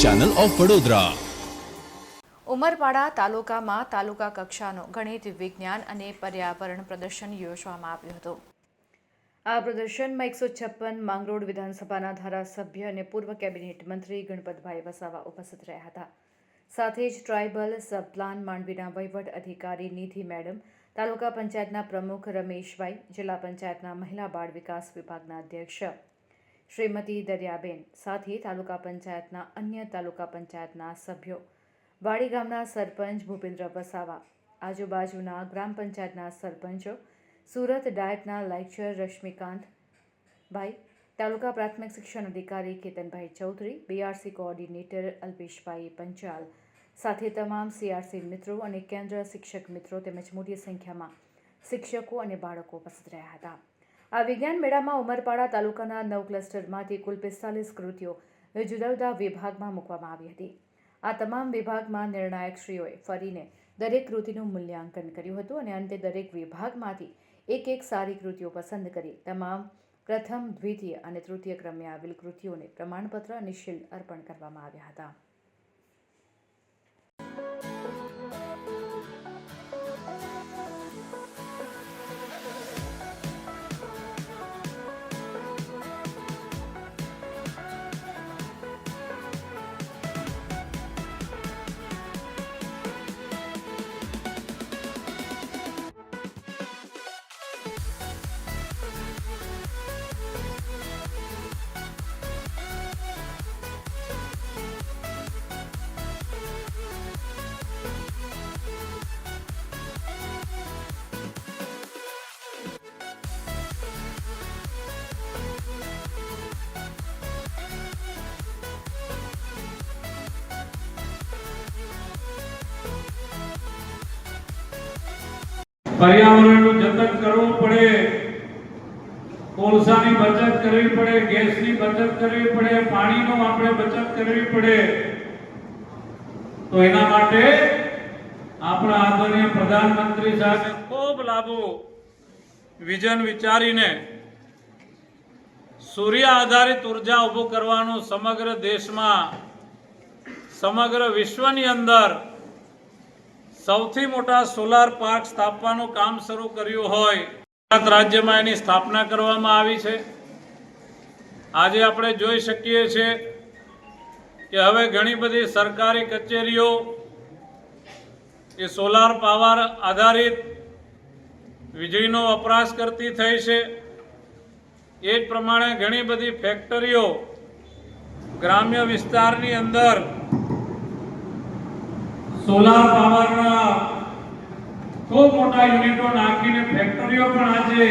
Channel of Vadodara. Umarpada તાલુકામાં તાલુકા કક્ષાનો ગણિત વિજ્ઞાન અને પર્યાવરણ પ્રદર્શન યોજવામાં આવ્યું હતું। આ પ્રદર્શનમાં 156 માંગરોળ વિધાનસભાના ધારાસભ્ય અને પૂર્વ કેબિનેટ મંત્રી ગણપતભાઈ વસાવા ઉપસ્થિત રહ્યા હતા। સાથે જ ટ્રાઇબલ સબ પ્લાન માંડવીના વહીવટ અધિકારી નિધિ મેડમ, તાલુકા પંચાયતના પ્રમુખ રમેશભાઈ, જિલ્લા પંચાયતના મહિલા બાળ વિકાસ વિભાગના અધ્યક્ષ શ્રીમતી દરિયાબેન, સાથે તાલુકા પંચાયતના અન્ય તાલુકા પંચાયતના સભ્યો, વાડી ગામના સરપંચ ભૂપેન્દ્ર વસાવા, આજુબાજુના ગ્રામ પંચાયતના સરપંચો, સુરત ડાયટના લેક્ચર રશ્મિકાંતભાઈ, તાલુકા પ્રાથમિક શિક્ષણ અધિકારી કેતનભાઈ ચૌધરી, બીઆરસી કોઓર્ડિનેટર અલ્પેશભાઈ પંચાલ સાથે તમામ સીઆરસી મિત્રો અને કેન્દ્ર શિક્ષક મિત્રો તેમજ મોટી સંખ્યામાં શિક્ષકો અને બાળકો ઉપસ્થિત રહ્યા હતા। આ વિજ્ઞાન મેળામાં ઉમરપાડા તાલુકાના 9 ક્લસ્ટરમાંથી કુલ 45 કૃતિઓ જુદા જુદા વિભાગમાં મૂકવામાં આવી હતી। આ તમામ વિભાગમાં નિર્ણાયકશ્રીઓએ ફરીને દરેક કૃતિનું મૂલ્યાંકન કર્યું હતું અને અંતે દરેક વિભાગમાંથી એક સારી કૃતિઓ પસંદ કરી તમામ પ્રથમ, દ્વિતીય અને તૃતીય ક્રમે આવેલ કૃતિઓને પ્રમાણપત્ર અને શિલ્ડ અર્પણ કરવામાં આવ્યા હતા। पर्यावरणનું જતન કરવું પડે, કોલસાની બચત કરવી પડે, ગેસની બચત કરવી પડે, પાણીનો આપણે બચત કરવી પડે। તો એના માટે આપણા આદરણીય પ્રધાનમંત્રી સાહેબે ખૂબ લાંબુ વિઝન વિચારીને સૂર્ય આધારિત ઉર્જા ઊભું કરવાનું સમગ્ર દેશમાં, સમગ્ર વિશ્વની અંદર સૌથી મોટા સોલાર પાર્ક સ્થાપવાનું કામ શરૂ કર્યું હોય, ગુજરાત રાજ્યમાં એની સ્થાપના કરવામાં આવી છે। આજે આપણે જોઈ શકીએ છીએ કે હવે ઘણી બધી સરકારી કચેરીઓ એ સોલાર પાવર આધારિત વીજળીનો વપરાશ કરતી થઈ છે। એ જ પ્રમાણે ઘણી બધી ફેક્ટરીઓ ગ્રામ્ય વિસ્તારની અંદર સોલાર પાવરના ખૂબ મોટા યુનિટો નાખીને ફેક્ટરીઓ પણ આજે